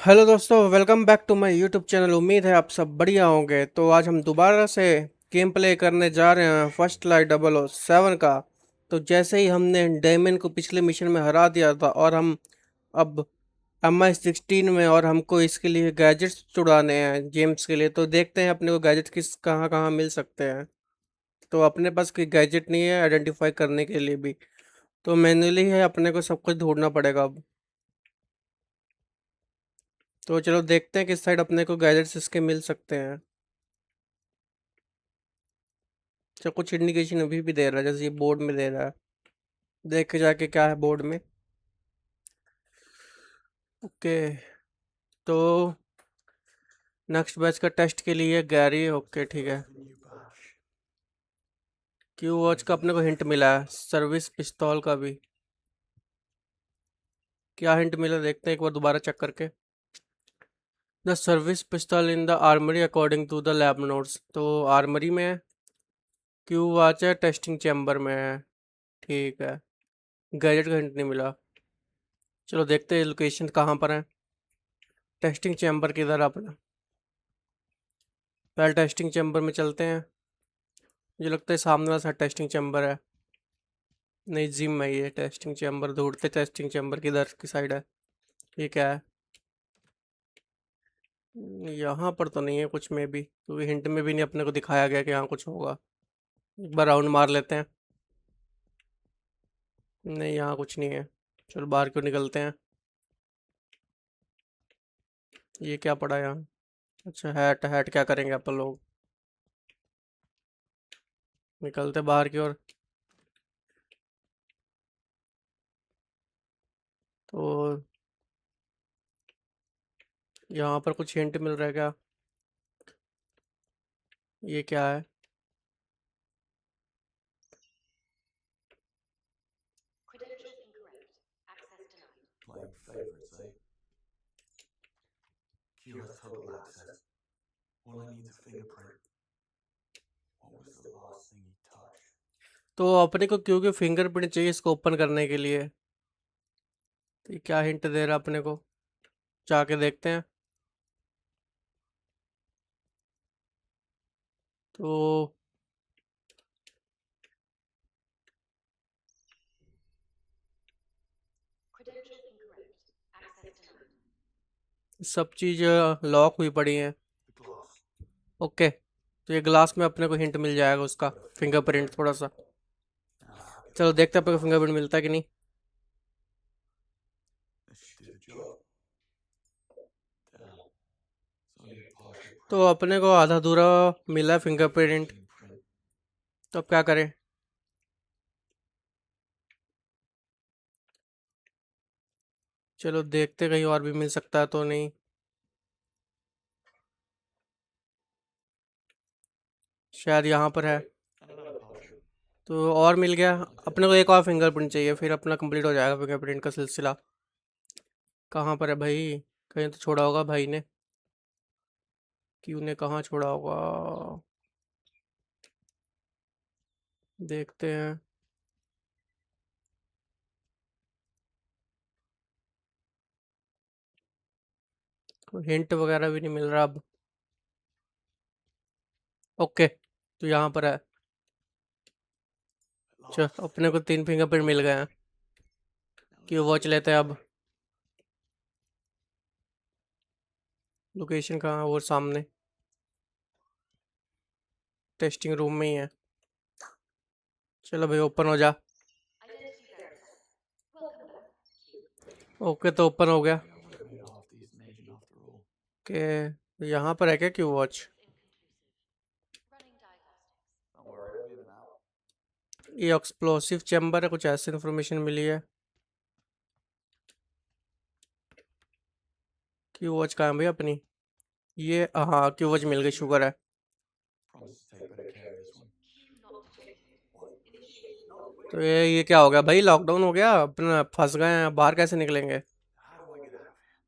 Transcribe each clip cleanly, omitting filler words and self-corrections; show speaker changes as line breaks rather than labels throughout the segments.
Hello दोस्तों, welcome back to my YouTube channel. उम्मीद है आप सब बढ़िया होंगे। तो आज हम दोबारा से गेम प्ले करने जा रहे हैं फर्स्ट लाइट 007 का। तो जैसे ही हमने डेमन को पिछले मिशन में हरा दिया था और हम अब MI16 में, और हमको इसके लिए गैजेट्स चुराने हैं जेम्स के लिए। तो देखते हैं अपने को गैजेट्स किस कहाँ कहाँ मिल सकते हैं। तो अपने पास कोई गैजेट नहीं है आइडेंटिफाई करने के लिए भी, तो मैन्युअली है अपने को सब कुछ ढूंढना पड़ेगा अब। तो चलो देखते हैं किस साइड अपने को गैजेट्स इसके मिल सकते हैं। अच्छा, कुछ इंडिकेशन अभी भी दे रहा है, जैसे ये बोर्ड में दे रहा है। देख के जाके क्या है बोर्ड में। ओके। तो नेक्स्ट बैच का टेस्ट के लिए गैरी। ओके ठीक है। क्यू वॉच का अपने को हिंट मिला है, सर्विस पिस्तौल का भी। क्या हिंट मिला देखते हैं एक बार दोबारा चेक करके। The service pistol in the armoury according to the lab notes. तो आर्मरी में है। क्यू वॉच है, टेस्टिंग चैम्बर में है। ठीक है। गैजेट का हिंट नहीं मिला। चलो देखते हैं लोकेशन कहाँ पर है। टेस्टिंग चैम्बर किधर है अपना। पहले टेस्टिंग चैम्बर में चलते हैं। मुझे लगता है सामने वाला सा टेस्टिंग चैम्बर है। नहीं, जिम है ये। टेस्टिंग चैम्बर ढूंढते, टेस्टिंग चैम्बर किधर की साइड है। ये क्या है। यहाँ पर तो नहीं है कुछ में भी, क्योंकि हिंट में भी नहीं अपने को दिखाया गया कि यहाँ कुछ होगा। एक बार राउंड मार लेते हैं। नहीं, यहाँ कुछ नहीं है। चलो बाहर क्यों निकलते हैं। ये क्या पड़ा यहाँ। अच्छा, हैट। हैट क्या करेंगे अपन लोग। निकलते बाहर की ओर। तो यहाँ पर कुछ हिंट मिल रहा है क्या। ये क्या है।
Playing favorites, eh? Q has total access. All I need is a fingerprint. What was the last thing he touched?
तो अपने को क्योंकि फिंगरप्रिंट चाहिए इसको ओपन करने के लिए। तो ये क्या हिंट दे रहा है अपने को, जाके देखते हैं। तो सब चीज़ लॉक हुई पड़ी हैं।
The glass.
ओके। तो ये ग्लास में अपने को हिंट मिल जाएगा उसका, फिंगरप्रिंट थोड़ा सा। चलो देखते हैं अपने को फिंगरप्रिंट मिलता है कि नहीं।
This should do the job. Damn. It's only a partial
तो
print.
अपने को आधा अधूरा मिला है फिंगरप्रिंट।
Clean print.
तो अब क्या करें। चलो देखते कहीं और भी मिल सकता है तो नहीं। शायद यहाँ पर है।
Another partial.
तो और मिल गया। अपने को एक और फिंगरप्रिंट चाहिए, फिर अपना कंप्लीट हो जाएगा फिंगरप्रिंट का सिलसिला। कहाँ पर है भाई। कहीं तो छोड़ा होगा भाई ने। क्यों ने कहाँ छोड़ा होगा। देखते हैं। कोई हिंट वगैरह भी नहीं मिल रहा अब। ओके, तो यहाँ पर है।
At
चल
last.
अपने को 3 फिंगरप्रिंट मिल गए हैं।
Now
कि
let's
वॉच
see.
लेते हैं अब। लोकेशन कहाँ है, वो सामने टेस्टिंग रूम में ही है। चलो भाई ओपन हो जा। ओके, तो ओपन हो गया।
Maybe I wasn't really half decent agent after all.
के यहाँ पर है क्या Q watch.
Don't worry, I'm in and out.
ये एक्सप्लोसिव चैम्बर है, कुछ ऐसी इन्फॉर्मेशन मिली है। क्यू वॉच कहाँ है भाई अपनी। ये हाँ, क्यू वॉच मिल गई, शुगर है।
Promise to take better care of this one. What?
तो ये क्या हो गया भाई, लॉकडाउन हो गया अपना, फंस गए हैं, बाहर कैसे निकलेंगे।
How do I get out of here?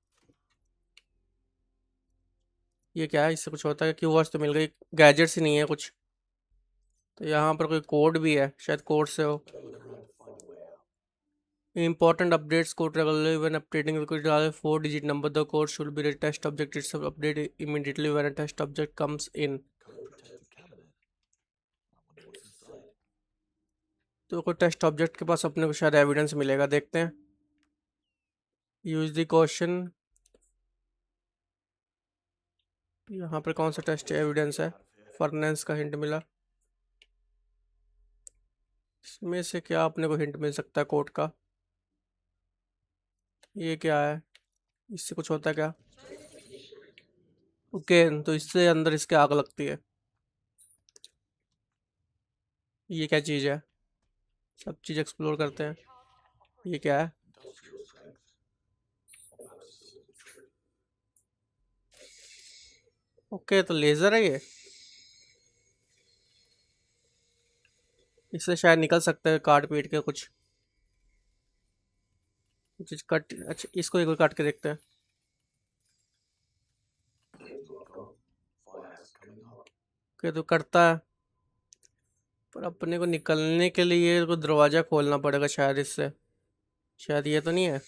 ये क्या है, इससे कुछ होता है। क्यू वॉच तो मिल गई, गैजेट्स ही नहीं है कुछ। तो यहाँ पर कोई कोड भी है, शायद कोड से हो।
Better look around to find a way out.
Important updates code regularly when updating the code are 4-digit number. The code should be the test object itself. Update immediately when a test object comes in.
Code protected cabinet. I wonder what's inside.
तो कोई test object के पास अपने को शायद evidence मिलेगा, देखते हैं. Use the question. यहाँ पर कौन सा टेस्ट एविडेंस है? फर्नेंस का हिंट मिला. इसमें से क्या अपने को हिंट मिल सकता है कोड का? ये क्या है? इससे कुछ होता है क्या? ओके, तो इससे अंदर इसके आग लगती है. ये क्या चीज़ है? सब चीज़ एक्सप्लोर करते हैं. ये क्या है?
Industrial strength.
ओके, तो लेज़र है ये. इससे शायद निकल सकता है काट पीट के कुछ चीज कट. अच्छा, इसको एक बार काट के देखते हैं.
Fire's coming up.
ओके, तो करता है. पर अपने को निकलने के लिए को दरवाज़ा खोलना पड़ेगा शायद इससे. शायद ये तो नहीं है.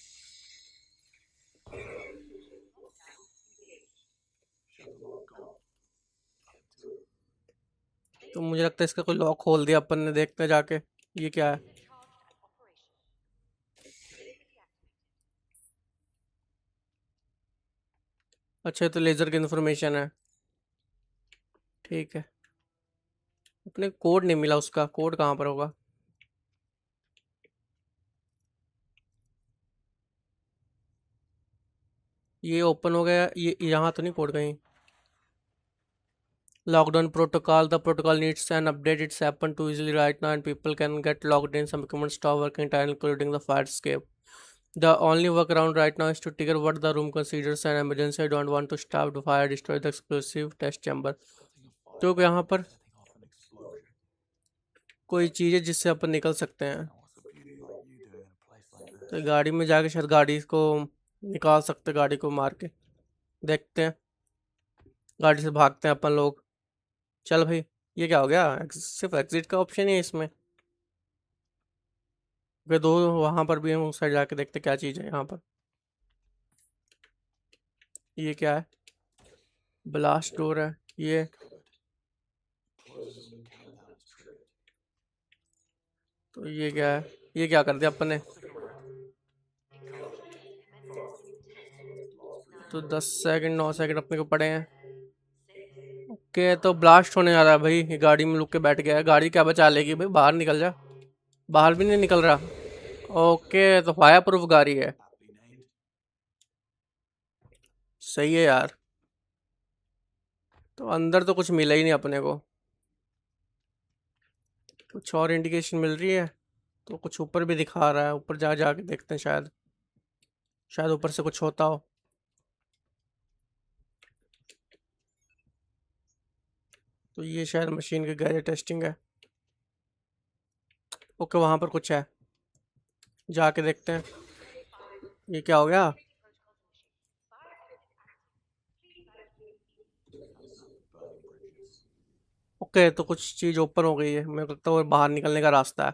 तो मुझे लगता है इसका कोई लॉक खोल दिया अपन ने. देखते हैं जाके ये क्या है. अच्छा, तो लेज़र की इन्फॉर्मेशन है. ठीक है. अपने कोड नहीं मिला. उसका कोड कहाँ पर होगा? ये ओपन हो गया. ये यहाँ तो नहीं कोड कहीं? Lockdown protocol. The protocol needs an update. It's happened too easily right now, and people can get logged in. Some equipment stop working entirely, including the fire escape. The only workaround right now is to trigger what the room considers an emergency. I don't want to stop the fire, destroy the explosive test chamber. तो यहाँ पर
Setting off an explosion.
कोई चीज़ है जिससे अपन निकल सकते हैं.
Now what's a beauty like you doing in a place like this?
तो गाड़ी में जाके शायद गाड़ी को निकाल सकते. गाड़ी को मार के देखते हैं. गाड़ी से भागते हैं अपन लोग. चल भाई, ये क्या हो गया? सिर्फ एग्जिट का ऑप्शन ही है इसमें. वे दो वहां पर भी हम उस साइड जाके देखते क्या चीज़ है यहाँ पर. ये क्या है? ब्लास्ट डोर है ये.
Closes when countdown is triggered.
तो ये क्या है? ये क्या कर दिया अपन ने? तो 10 सेकंड 9 सेकंड अपने को पड़े हैं. ओके, तो ब्लास्ट होने आ रहा है भाई. ये गाड़ी में लुक के बैठ गया है. गाड़ी क्या बचा लेगी भाई? बाहर निकल जा. बाहर भी नहीं निकल रहा. ओके, तो फायर प्रूफ गाड़ी है.
Aptly named.
सही है यार. तो अंदर तो कुछ मिला ही नहीं अपने को. कुछ और इंडिकेशन मिल रही है? तो कुछ ऊपर भी दिखा रहा है. ऊपर जा जाके देखते हैं. शायद शायद ऊपर से कुछ होता हो. तो ये शायद मशीन की गैजेट टेस्टिंग है. ओके, वहाँ पर कुछ है. जाके देखते हैं. ये क्या हो गया?
Burning bridges.
ओके, तो कुछ चीज़ ओपन हो गई है. मेरे को लगता है वो बाहर निकलने का रास्ता है.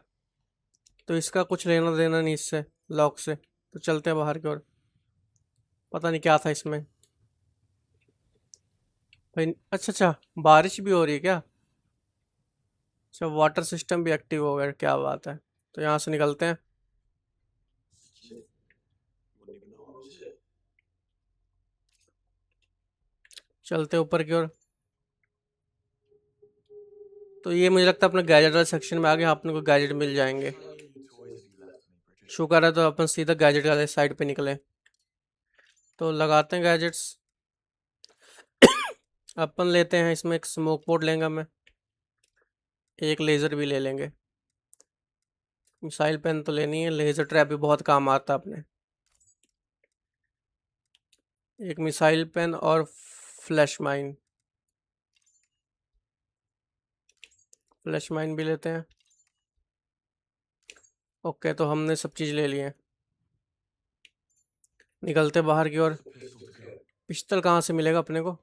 तो इसका कुछ लेना देना नहीं इससे, लॉक से. तो चलते हैं बाहर की ओर. पता नहीं क्या था इसमें भाई. अच्छा अच्छा, बारिश भी हो रही है क्या? अच्छा, वाटर सिस्टम भी एक्टिव हो गया. क्या बात है. तो यहाँ से निकलते हैं.
Shit. You wouldn't even know I was here.
चलते हैं ऊपर की ओर. तो ये मुझे लगता है अपने गैजेट वाले सेक्शन में आगे अपने को गैजेट मिल जाएंगे.
How many new toys have you left me, Bridget?
शुक्र है तो अपन सीधा गैजेट वाले साइड पे निकले. तो लगाते हैं गैजेट्स. अपन लेते हैं इसमें एक स्मोक बोर्ड लेंगे मैं. एक लेज़र भी ले लेंगे. मिसाइल पेन तो लेनी है. लेज़र ट्रैप भी बहुत काम आता है अपने. एक मिसाइल पेन और फ्लैश माइन. फ्लैश माइन भी लेते हैं. ओके, तो हमने सब चीज़ ले लिए. निकलते बाहर की ओर.
Pistol to go.
पिस्टल कहाँ से मिलेगा अपने को?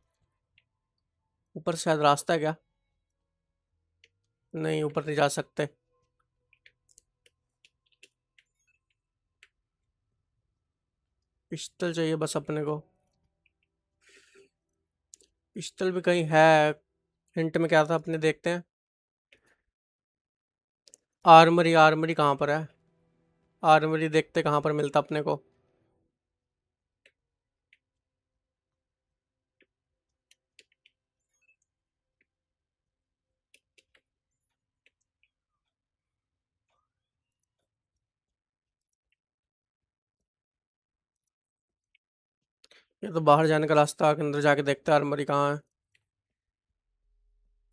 ऊपर से शायद रास्ता है क्या? नहीं, ऊपर नहीं जा सकते. पिस्टल चाहिए बस अपने को। पिस्टल भी कहीं है। हिंट में क्या था अपने, देखते हैं। आर्मरी, आर्मरी कहाँ पर है? आर्मरी देखते कहाँ पर मिलता अपने को। ये तो बाहर जाने का रास्ता, आगे अंदर जाके देखते हैं आर्मरी कहाँ है।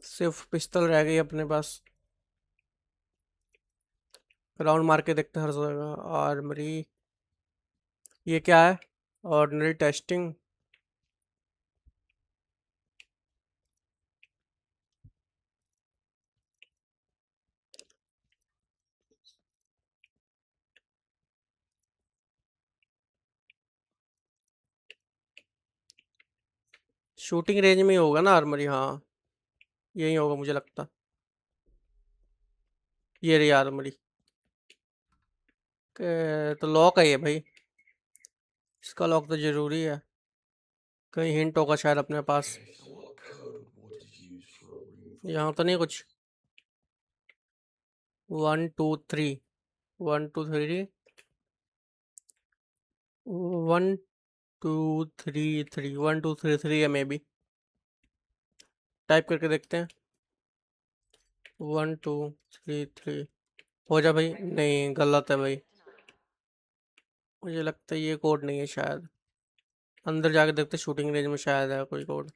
सिर्फ पिस्टल रह गई अपने पास। राउंड मार के देखते हैं हर जगह आर्मरी। ये क्या है? Ordinary testing. शूटिंग रेंज में ही होगा ना आर्मरी, हाँ। यही होगा मुझे लगता। ये रही आर्मरी। तो लॉक है ये भाई। इसका लॉक तो जरूरी है। कहीं हिंट होगा शायद अपने पास।
Okay, so what code would Waters use for a room full
यहाँ
of
तो नहीं कुछ। 1 2 3। 1 2 3। 1 2 3 3। 1 2 3 3 है मे बी। टाइप करके देखते हैं। 1 2 3 3। हो जा भाई, नहीं गलत है भाई। मुझे लगता है ये कोड नहीं है शायद। अंदर जाके देखते, शूटिंग रेंज में शायद है कोई कोड।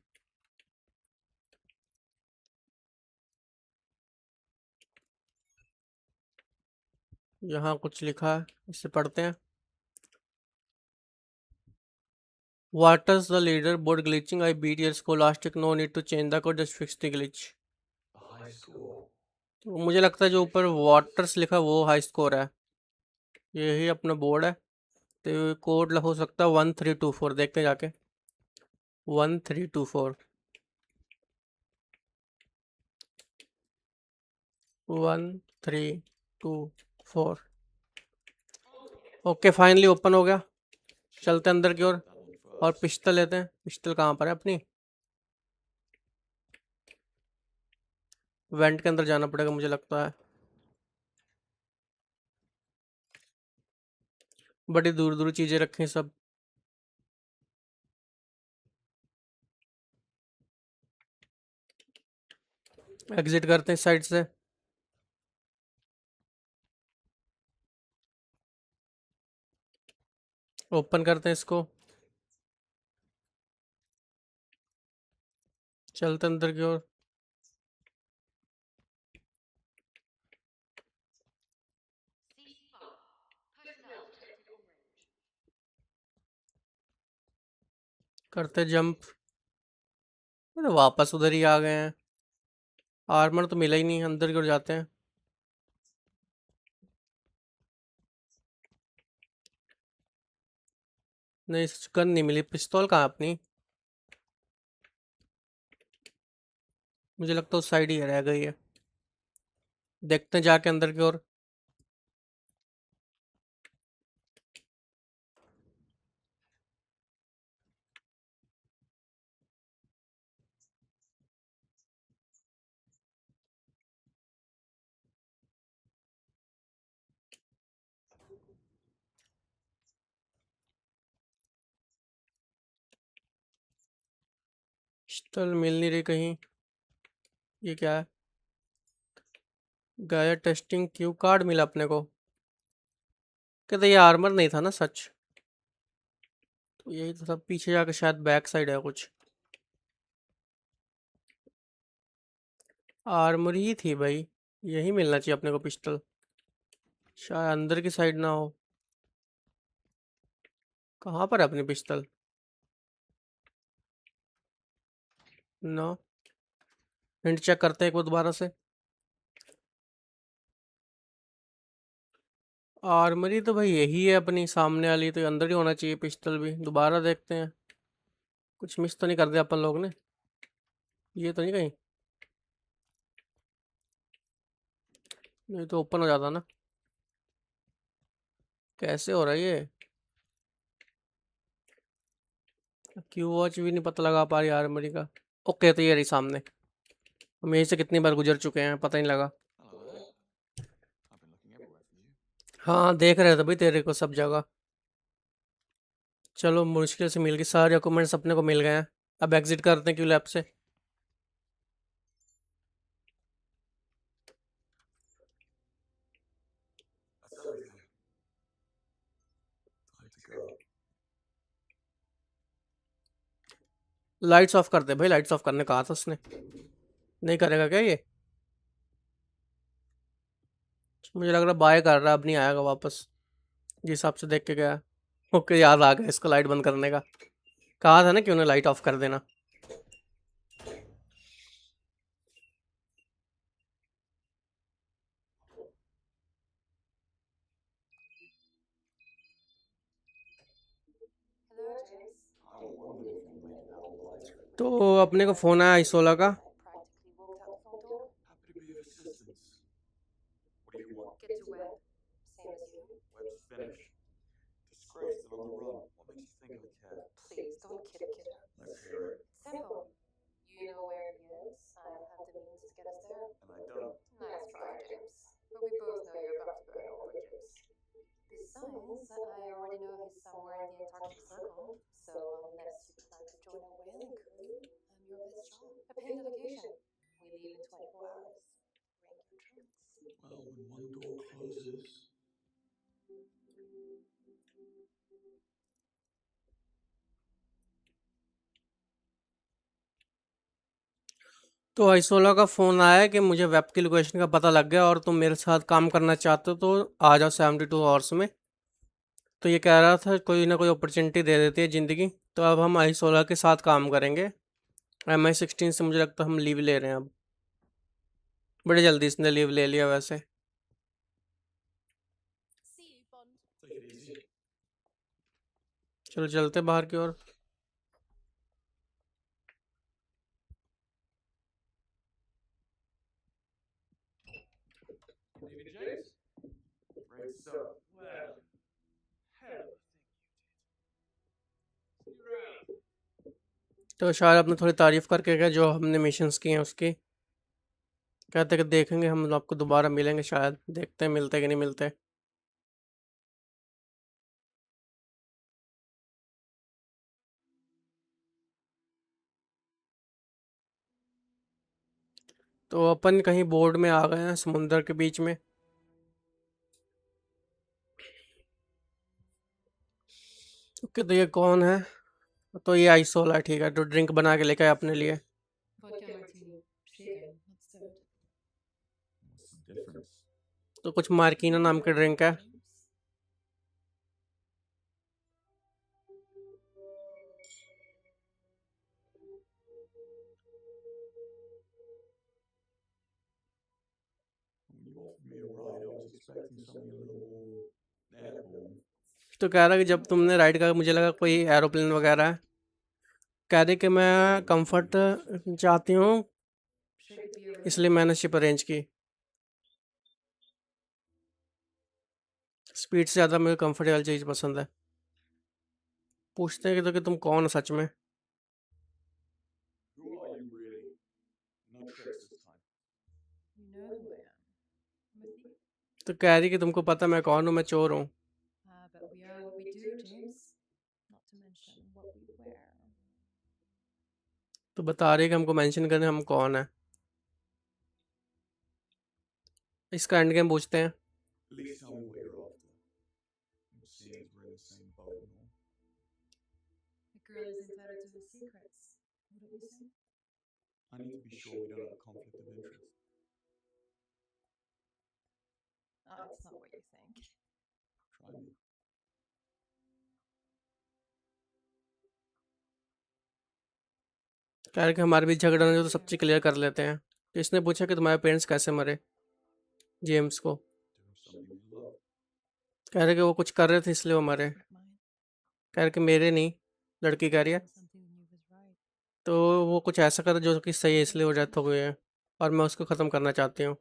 यहाँ कुछ लिखा है, इसे पढ़ते हैं। Waters the leaderboard glitching. I beat your scholastic. No need to change the code. Just fix the glitch.
a high score.
तो मुझे लगता है जो ऊपर वाटर्स लिखा वो हाई स्कोर है। यही अपना बोर्ड है। तो कोड हो सकता है 1324। देखते हैं जाके। 1324। 1324। ओके, फाइनली ओपन हो गया। चलते हैं अंदर की ओर।
That one
और
first.
पिस्टल लेते हैं। पिस्टल कहाँ पर है अपनी? वेंट के अंदर जाना पड़ेगा मुझे लगता है। बड़ी दूर दूर चीजें रखी हैं सब। एग्जिट करते हैं इस साइड से। ओपन करते हैं इसको। चलते हैं अंदर की ओर। करते जंप। अरे वापस उधर ही आ गए हैं। आर्मर तो मिला ही नहीं, अंदर की ओर जाते हैं। नहीं, गन नहीं मिली। पिस्तौल कहाँ है अपनी? मुझे लगता है उस साइड ही रह गई है। देखते हैं जाके अंदर की ओर। पिस्तौल मिल नहीं रही कहीं। ये क्या है? गाया टेस्टिंग क्यू कार्ड मिला अपने को। कहते ये आर्मर नहीं था ना सच? तो यही तो था, पीछे जाके शायद बैक साइड है कुछ। आर्मर ही थी भाई। यही मिलना चाहिए अपने को पिस्टल। शायद अंदर की साइड ना हो। कहाँ पर है अपनी पिस्टल? नो। हिंट चेक करते हैं एक बार दोबारा से। आर्मरी तो भाई यही है अपनी सामने वाली, तो अंदर ही होना चाहिए पिस्टल भी। दोबारा देखते हैं। कुछ मिस तो नहीं कर दिया अपन लोग ने? ये तो नहीं कहीं? नहीं तो ओपन हो जाता ना। कैसे हो रहा है ये? क्यू वॉच भी नहीं पता लगा पा रही आर्मरी का। ओके, तो ये रही सामने। हम यहीं से कितनी बार गुजर चुके हैं, पता नहीं लगा।
Hello there. I've been looking everywhere for you.
हाँ, देख रहे थे भाई तेरे को सब जगह। चलो, मुश्किल से मिल गई, सारे डॉक्यूमेंट्स अपने को मिल गए हैं। अब एग्जिट करते हैं क्यू लैब से।
That's everything. Time to go.
Lights off कर दे भाई, लाइट्स ऑफ करने कहा था उसने। नहीं करेगा क्या ये? मुझे लग रहा बाय कर रहा है, अब नहीं आएगा वापस, जिस हिसाब से देख के गया। ओके, याद आ गया इसको लाइट बंद करने का। कहा था ना कि उन्हें लाइट ऑफ कर देना।
Hello, James.
I wondered if you made it out alive.
तो अपने को फोन आया आइसोला का।
Practically walked out the front door.
Happy to be of assistance. What do you want?
Get to Webb, same as you.
Webb's finished. Disgraced and on the run. What makes you think I care?
Please don't kid a kidder.
Let's hear it.
Simple. You know where he is. I have the means to get us there.
And I don't.
Nice try, James. But we both know you're about to burn all bridges. Besides, I already know he's somewhere in the Antarctic Circle. So unless you plan to join a whaling crew, I'm your best shot. A paid vacation. We leave in 24 hours. Bring your trunks.
Well, when one door closes.
तो आइसोला का phone आया कि मुझे web की location का पता लग गया और तुम मेरे साथ काम करना चाहते हो तो आ जाओ 72 आवर्स में। तो ये कह रहा था कोई ना कोई अपॉर्चुनिटी दे देती है ज़िंदगी। तो अब हम आइसोला के साथ काम करेंगे। MI16 से मुझे लगता है हम लीव ले रहे हैं अब। बड़ी जल्दी इसने लीव ले लिया वैसे।
See you, Bond.
Take it easy.
चलो चलते बाहर की ओर।
Good evening, James. Great stuff. Well, hell of a thing you did. See you around.
तो शायद अपने थोड़ी तारीफ़ करके गए जो हमने मिशंस किए हैं उसकी। कहते कि देखेंगे हम आपको दोबारा मिलेंगे, शायद देखते हैं मिलते कि नहीं मिलते। तो अपन कहीं बोर्ड में आ गए हैं समुंदर के बीच में। ओके, तो ये कौन है? तो ये आइसोला है, ठीक है। तो ड्रिंक बना के लेके आया अपने लिए।
Vodka martini. Shaken, not stirred.
What's the difference?
तो कुछ मार्कीना नाम की ड्रिंक है।
James.
When you offered me a ride, I was expecting something a little more airborne.
तो कह रहा कि जब तुमने राइड का मुझे लगा कोई एरोप्लेन वगैरह है। कह रही कि मैं कंफर्ट चाहती हूँ,
Shake the beer.
इसलिए मैंने शिप अरेंज की। स्पीड से ज़्यादा मुझे कंफर्ट वाली चीज़ पसंद है। पूछते हैं कि तुम कौन हो सच में?
Who are you really? No tricks this time.
You know who I am. I'm a thief.
तो कह रही कि तुमको पता मैं कौन हूँ, मैं चोर हूँ।
But we are what we do, James. Not to mention what we wear.
तो बता रही कि हमको मेंशन करने हम कौन है। इसका एंड गेम पूछते हैं।
At least tell me what you're after. It seems we're in the same boat and all.
A girl is entitled to her secrets. Wouldn't you say?
I need to be sure we don't have a conflict of interest.
Oh, it's not what you think.
Try me.
कह रहे कि हमारे बीच झगड़ा नहीं हो तो सब चीज़ clear कर लेते हैं। तो इसने पूछा कि तुम्हारे पेरेंट्स कैसे मरे, जेम्स को।
Do something you love.
कह रहे कि वो कुछ कर रहे थे इसलिए वो मरे।
Not mine.
कह रहे कि मेरे नहीं, लड़की कह रही है।
Or something you knew was right.
तो वो कुछ ऐसा कर जो कि सही है इसलिए वो डेथ हो गई है और मैं उसको ख़त्म करना चाहती हूँ।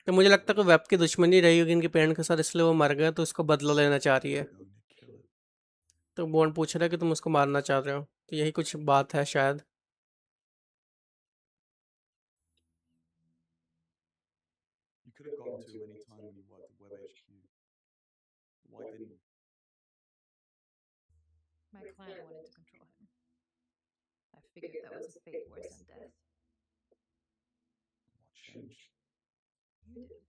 तो मुझे लगता है कि वेब की दुश्मनी रही होगी इनके पेरेंट के साथ, इसलिए वो मर गया तो उसको बदला लेना चाह रही है।
Going to kill it.
तो बॉन्ड पूछ रहा है कि तुम उसको मारना चाह रहे हो, तो यही कुछ बात है शायद।
You could have gotten to him any time when you worked at Web HQ. Why didn't you?
My client wanted to control him. I figured that was a fate worse than death.
What changed?
You did.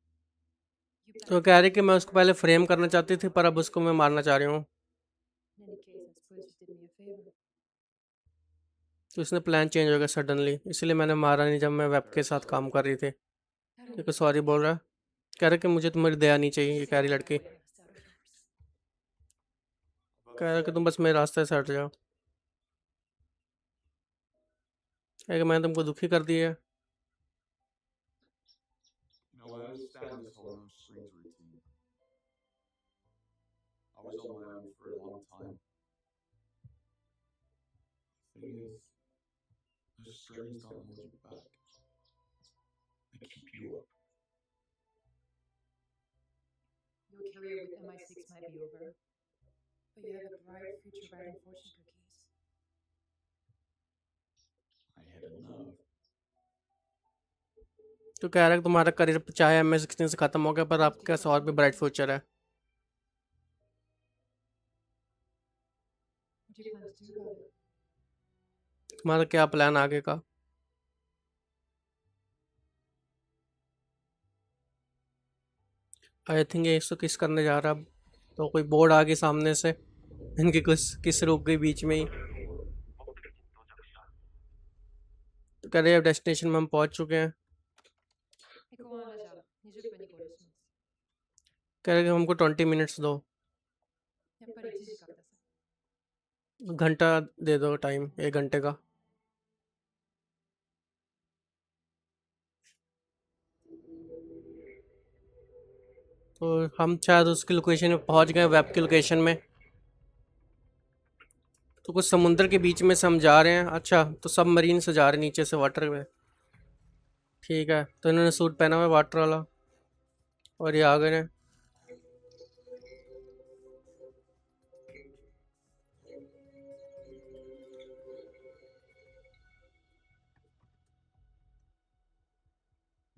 You
तो कह रही कि मैं उसको पहले frame करना चाहती थी, पर अब उसको मैं मारना चाह रही हूँ।
In any case, I suppose you did me a favor.
तो उसने प्लान चेंज हो गया सडनली, इसलिए मैंने मारा नहीं जब मैं वेब के साथ काम कर रही थी।
I don't
क्योंकि सॉरी बोल रहा है, कह रहा कि मुझे तुम्हारी दया नहीं चाहिए, ये कह रही लड़की।
out of yours.
कह रहा कि तुम बस मेरे रास्ते से हट जाओ, कह कि मैंने तुमको दुखी कर दिया है।
You know, I understand this whole no strings routine. I was on my own for a long time. The thing is, those strings don't hold you back. They keep you up.
Your career with MI6 might be over, but you have a bright future writing fortune cookies.
I hit a nerve.
तो कह रहा है कि तुम्हारा career चाहे MI16 से ख़त्म हो गया, पर आपके पास और भी ब्राइट फ्यूचर है।
What do you plan to do about it?
तुम्हारा क्या प्लान आगे का? आई थिंक ये इसको किस करने जा रहा है अब। तो कोई बोर्ड आ गई सामने से, इनकी कुछ किस रुक गई बीच में ही। तो कह रहे हैं डेस्टिनेशन में हम पहुंच चुके हैं। कह रहे कि हमको 20 मिनट्स दो,
やっぱり1時間ださ。
घंटा दे दो टाइम, 1 घंटे का। तो हम शायद उसकी लोकेशन में पहुंच गए, वेब की लोकेशन में। तो कुछ समुद्र के बीच में से हम जा रहे हैं। अच्छा, तो सबमरीन से जा रहे हैं नीचे से वाटर में। ठीक है, तो इन्होंने सूट पहना हुआ है वाटर वाला, और ये आ गए हैं।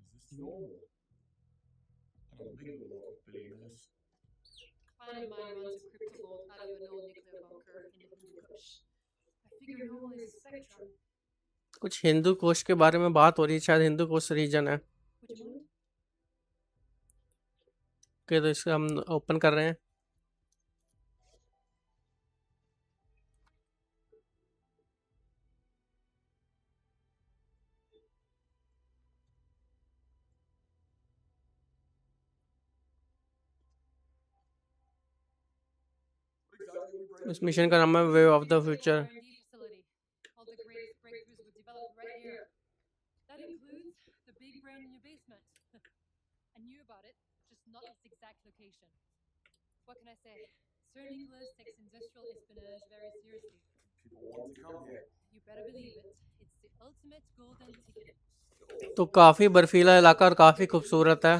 Is this normal? I don't mingle a lot with billionaires.
A client of mine runs a crypto vault out of an old nuclear bunker in the Hindu Kush. I figure normal is a spectrum.
कुछ हिंदू कोश के बारे में बात हो रही है, शायद हिंदू कोश रीजन है।
Would you mind?
ओके, तो इसको हम ओपन कर रहे हैं।
What exactly are we breaking?
इस मिशन का नाम है way of the future.
R&D facility. All the greatest breakthroughs were developed right here. That includes the big brain in your basement. I knew about it, just not its exact location. What can I say? Sir Nicholas takes industrial espionage very seriously.
People want to come here.
You better believe it. It's the ultimate golden ticket.
तो काफ़ी बर्फीला इलाका और काफ़ी खूबसूरत है।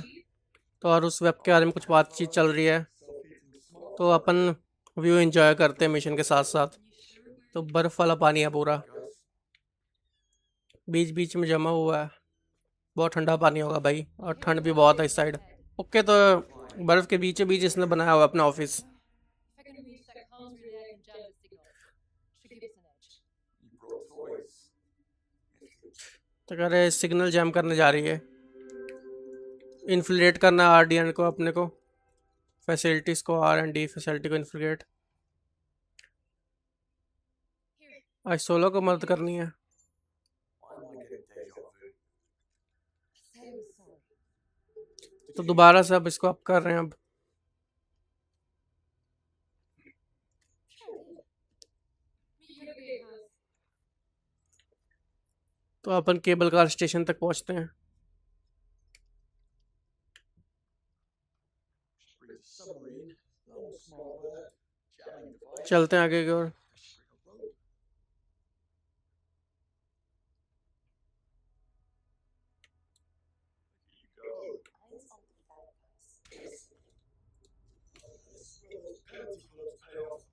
तो और उस वेब के बारे में कुछ बातचीत चल रही है,
Self-eating smart
तो अपन व्यू एंजॉय करते हैं मिशन के साथ साथ। तो बर्फ़ वाला पानी है पूरा,
guys.
बीच बीच में जमा हुआ है। बहुत ठंडा पानी होगा भाई, और ठंड भी बहुत है इस साइड। ओके, तो बर्फ़ के बीचों बीच इसने बनाया हुआ है अपना office.
If I can reach that comms relay, I can jam the signal. Should give us an edge.
You brought toys.
तो कह रहे सिग्नल जैम करने जा रही है, इन्फ्लेट करना RDN को, अपने को फैसिलिटीज़ को, R&D फैसिलिटी को इन्फ्लेट।
Here,
आज सोलो को मदद करनी है।
Why am I getting deja vu?
said he was sorry.
तो दोबारा से अब इसको अप कर रहे हैं अब।
Sure did. Meet you at the gatehouse.
तो अपन केबल कार स्टेशन तक पहुंचते हैं।
Bring a submarine. No smart bird. Jamming device.
चलते हैं आगे की ओर।
String of rope. Here you go.
Eyes on the developers.
This will those penalty clubs pay off.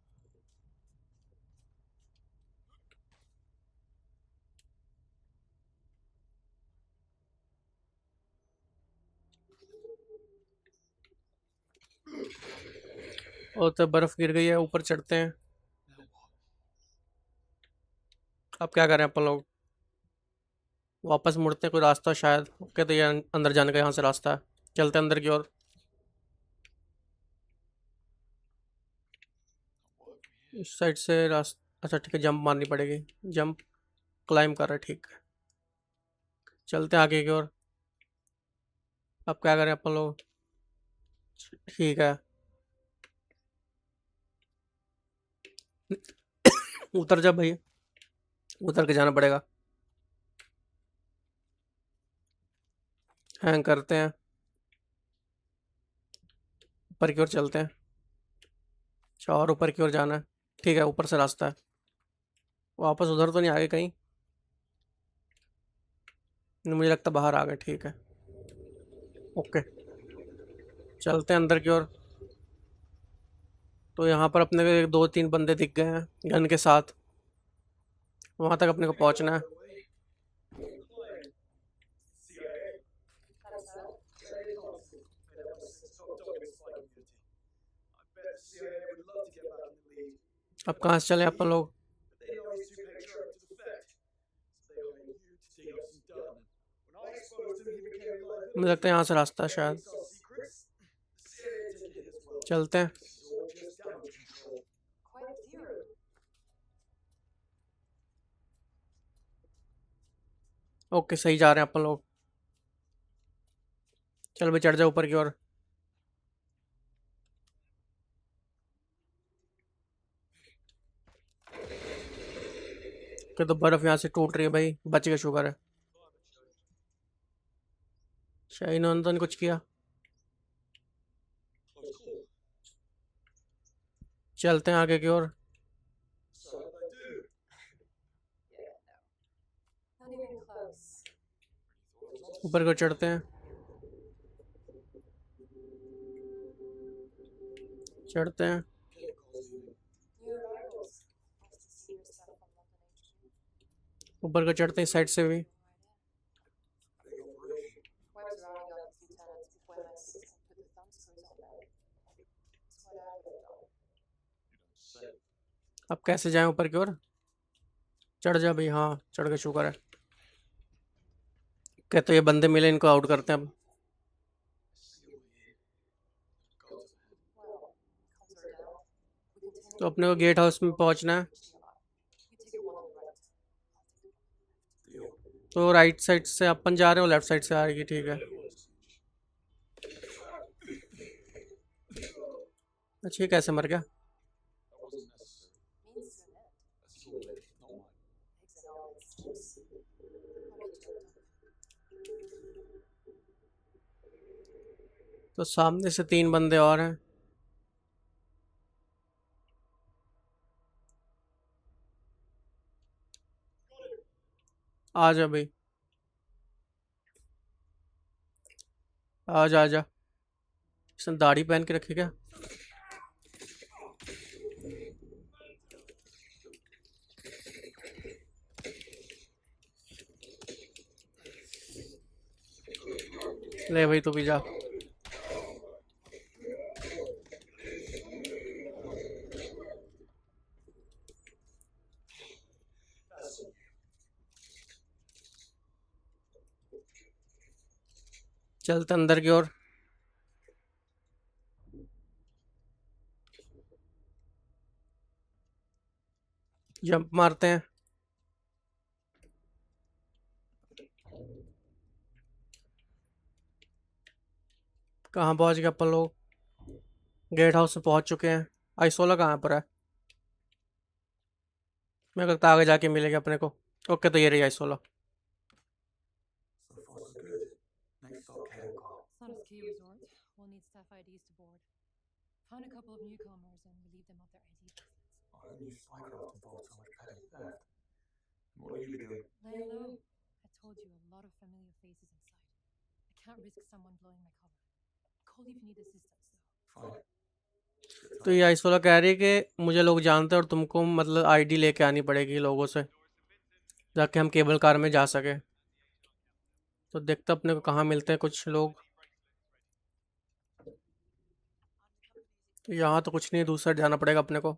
और तो बर्फ गिर गई है, ऊपर चढ़ते हैं।
Now what?
अब क्या करें अपन लोग? वापस मुड़ते हैं, कोई रास्ता शायद। ओके, तो ये अंदर जाने का यहाँ से रास्ता है। चलते हैं अंदर की ओर।
What if we
इस साइड से रास्ता, अच्छा ठीक है, जंप मारनी पड़ेगी। जंप क्लाइम कर रहा है, ठीक है। चलते हैं आगे की ओर। अब क्या करें अपन लोग? ठीक है, उतर जा भाई, उतर के जाना पड़ेगा। हैंग करते हैं, ऊपर की ओर चलते हैं। अच्छा, और ऊपर की ओर जाना है। ठीक है, ऊपर से रास्ता है। वापस उधर तो नहीं आगे कहीं? नहीं, मुझे लगता बाहर आ गए। ठीक है, ओके, चलते हैं अंदर की ओर। तो यहाँ पर अपने को एक दो तीन बंदे दिख गए हैं गन के साथ। वहाँ तक अपने को पहुँचना है।
That's so.
अब कहाँ से चले अपन लोग? मुझे लगता है यहाँ से रास्ता है शायद। चलते हैं।
Quite the theory.
ओके, सही जा रहे हैं अपन लोग। चल भाई, चढ़ जा ऊपर की ओर। कि तो बर्फ यहाँ से टूट रही है भाई, बच गए, शुक्र है। शाही ने कुछ किया। चलते हैं आगे की ओर।
Yeah, no. Not even close.
ऊपर की ओर चढ़ते हैं। चढ़ते हैं।
New arrivals. Nice to see your stuff from London HQ.
ऊपर को चढ़ते हैं इस साइड से भी।
Webb's rounding up his lieutenants before MI6 can put the thumb screws on them. That's what I would have done.
अब कैसे जाएं ऊपर की ओर? चढ़ जा भाई, हाँ चढ़ के, शुक्र है। क्या तो ये बंदे मिले, इनको आउट करते हैं अब।
Well, comms are down. We continue.
तो अपने को गेट हाउस में पहुंचना है।
You take the one on the right. I'll take the one on the left.
तो राइट साइड से अपन जा रहे हो, लेफ्ट साइड से आ रही, ठीक है। अच्छा, ये कैसे मर गया?
Means to an end. Makes it all excuse. I'll meet you at the
तो सामने से तीन बंदे और हैं। आ जा भाई, आ जा, आ जा। इसने दाढ़ी पहन के रखी क्या? ले भाई, तू भी जा। चलते अंदर की ओर। जंप मारते हैं। कहाँ पहुंच गए अपन लोग? गेट हाउस में पहुंच चुके हैं। आइसोला कहाँ पर है? मैं लगता आगे जाके मिलेगा अपने को। ओके, तो ये रही आइसोला।
So far, so good. Next stop, Canada.
It's not a ski resort. We'll need staff IDs to board. Found a couple of newcomers and relieved them of their ID bracelets.
Who knew Spycraft involved so much petty theft? And what are you doing?
Laying low. I told you, a lot of familiar faces inside. I can't risk someone blowing my cover. Call if you need assistance, though.
Fine.
तो ये आइसोला कह रही है कि मुझे लोग जानते हैं और तुमको मतलब आईडी लेके आनी पड़ेगी लोगों से, ताकि हम केबल कार में जा सके। तो देखते अपने को कहाँ मिलते हैं कुछ लोग। तो यहाँ तो कुछ नहीं, दूसरा जाना पड़ेगा अपने को।